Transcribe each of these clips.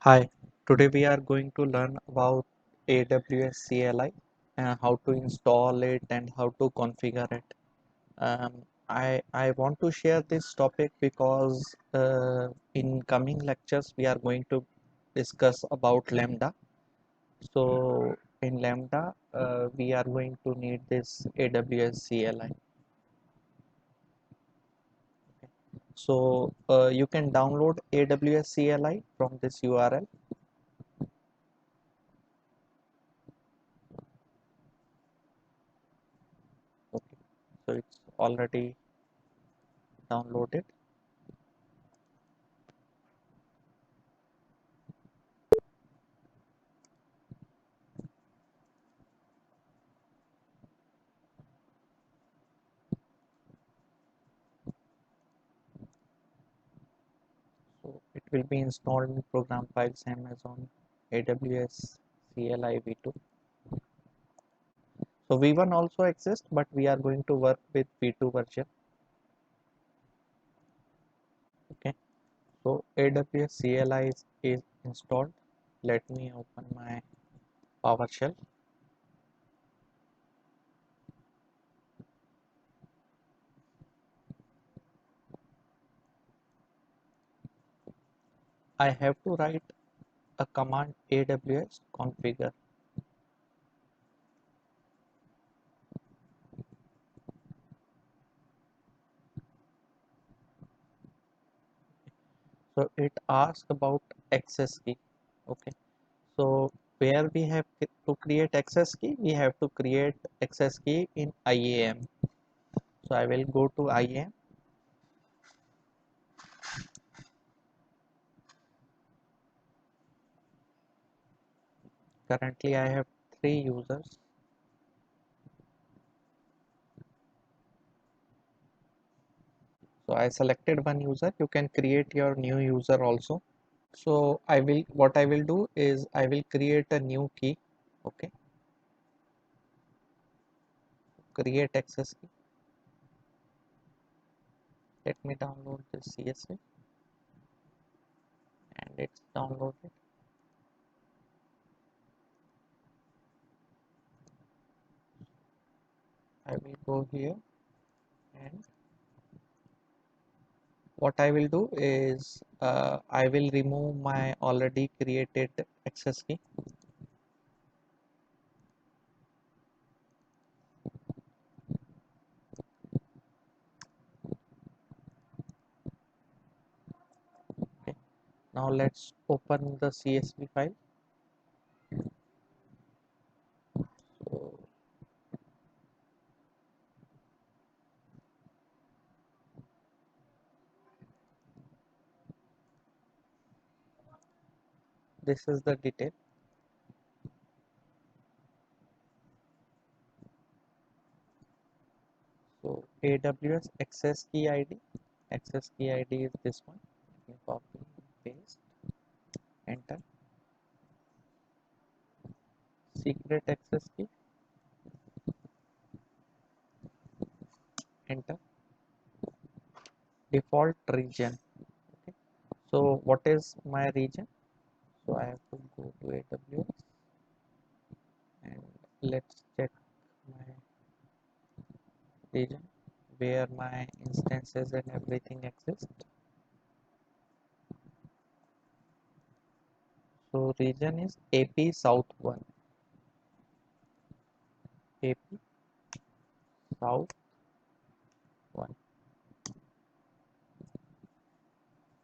Hi, today we are going to learn about AWS CLI, how to install it and how to configure it. I want to share this topic because in coming lectures we are going to discuss about Lambda. So in Lambda we are going to need this AWS CLI. So you can download AWS CLI from this URL. Okay, so it's already downloaded. So it will be installed in program files Amazon AWS CLI v2. So v1 also exists, but we are going to work with v2 version. Okay. So AWS CLI is installed. Let me open my PowerShell. I have to write a command AWS configure. So it asks about access key. Okay. So where we have to create access key, we have to create access key in IAM. So I will go to IAM. Currently I have 3 users. So I selected one user. You can create your new user also. So what I will do is I will create a new key. Okay. Create access key. Let me download the CSV and it's downloaded. I will go here and what I will do is I will remove my already created access key. Okay. Now let's open the CSV file. So this is the detail. So AWS access key ID is this one. Let me copy, paste, enter. Secret access key, enter. Default region. Okay. So what is my region? So I have to go to AWS and let's check my region where my instances and everything exist. So region is AP South 1. AP South 1.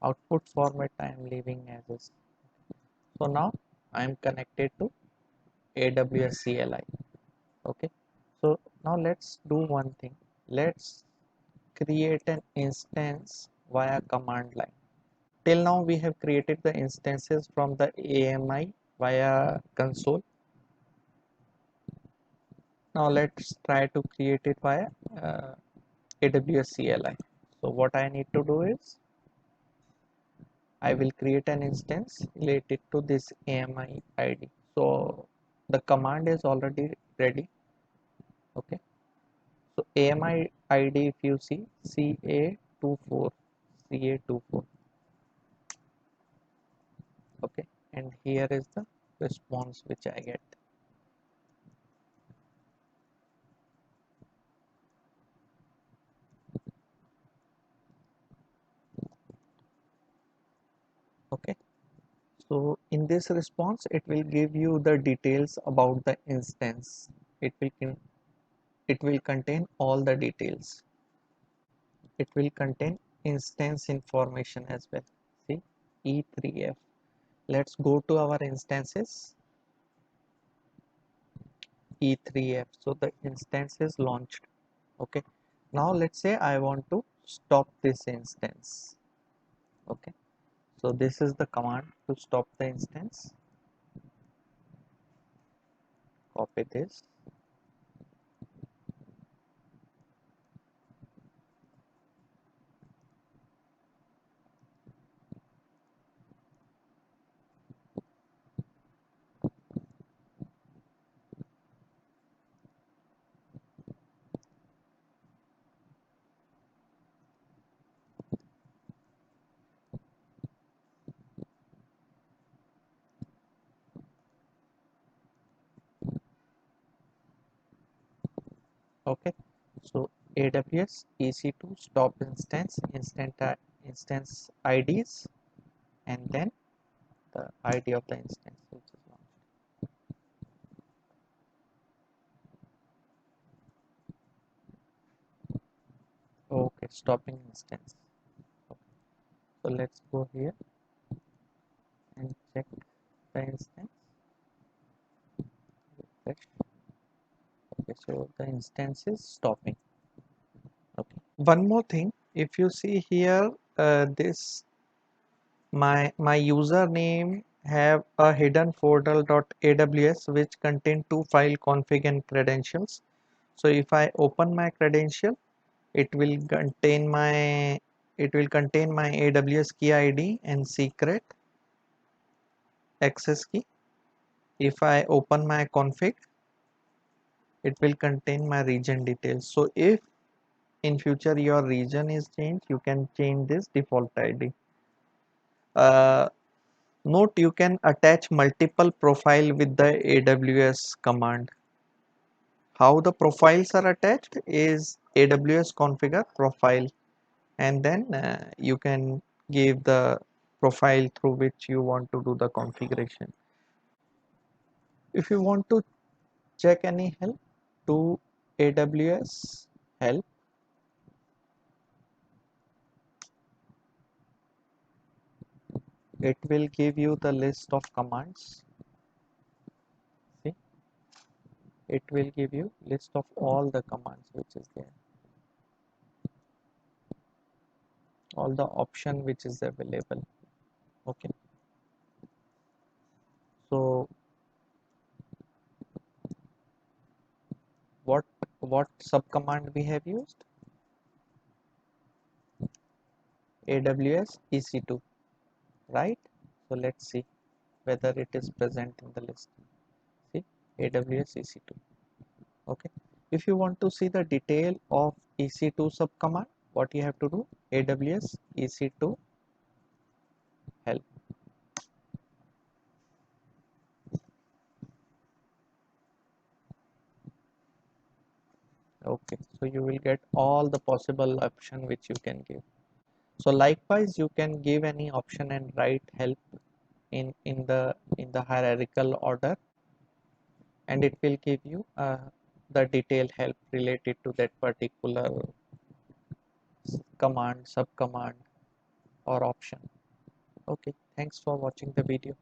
Output format I am leaving as is. So now I am connected to AWS CLI. Okay. So now let's do one thing. Let's create an instance via command line. Till now we have created the instances from the AMI via console. Now let's try to create it via AWS CLI. So what I need to do is I will create an instance related to this AMI ID. So the command is already ready. Okay. So AMI ID, if you see CA24, CA24. Okay. and here is the response which I get. Okay, so in this response it will give you the details about the instance. it will con- it will contain all the details. It will contain instance information as well. See, E3F. Let's go to our instances. E3F. So the instance is launched. Okay. Now let's say I want to stop this instance. Okay. So this is the command to stop the instance. Copy this. Okay. So AWS EC2 stop instance IDs, and then the ID of the instance which is launched. Okay, stopping instance. Okay. So let's go here and check the instance. Refresh. Okay, so the instance is stopping. Okay. One more thing, if you see here, this my username have a hidden folder.aws which contain two file config and credentials. So if I open my credential, it will contain my AWS key ID and secret access key. If I open my config, it will contain my region details. So if in future your region is changed, you can change this default ID. uh, Note, you can attach multiple profile with the AWS command. How the profiles are attached is AWS configure profile, and then you can give the profile through which you want to do the configuration. If you want to check any help, to AWS help. It will give you the list of commands. See, it will give you list of all the commands which is there, all the option which is available. Okay, so what sub command we have used? AWS EC2, right? So let's see whether it is present in the list. See, AWS EC2. Okay, if you want to see the detail of EC2 sub command, what you have to do? AWS EC2 help. Okay, so you will get all the possible option which you can give. So likewise, you can give any option and write help in the hierarchical order, and it will give you the detailed help related to that particular command, sub command, or option. Okay, thanks for watching the video.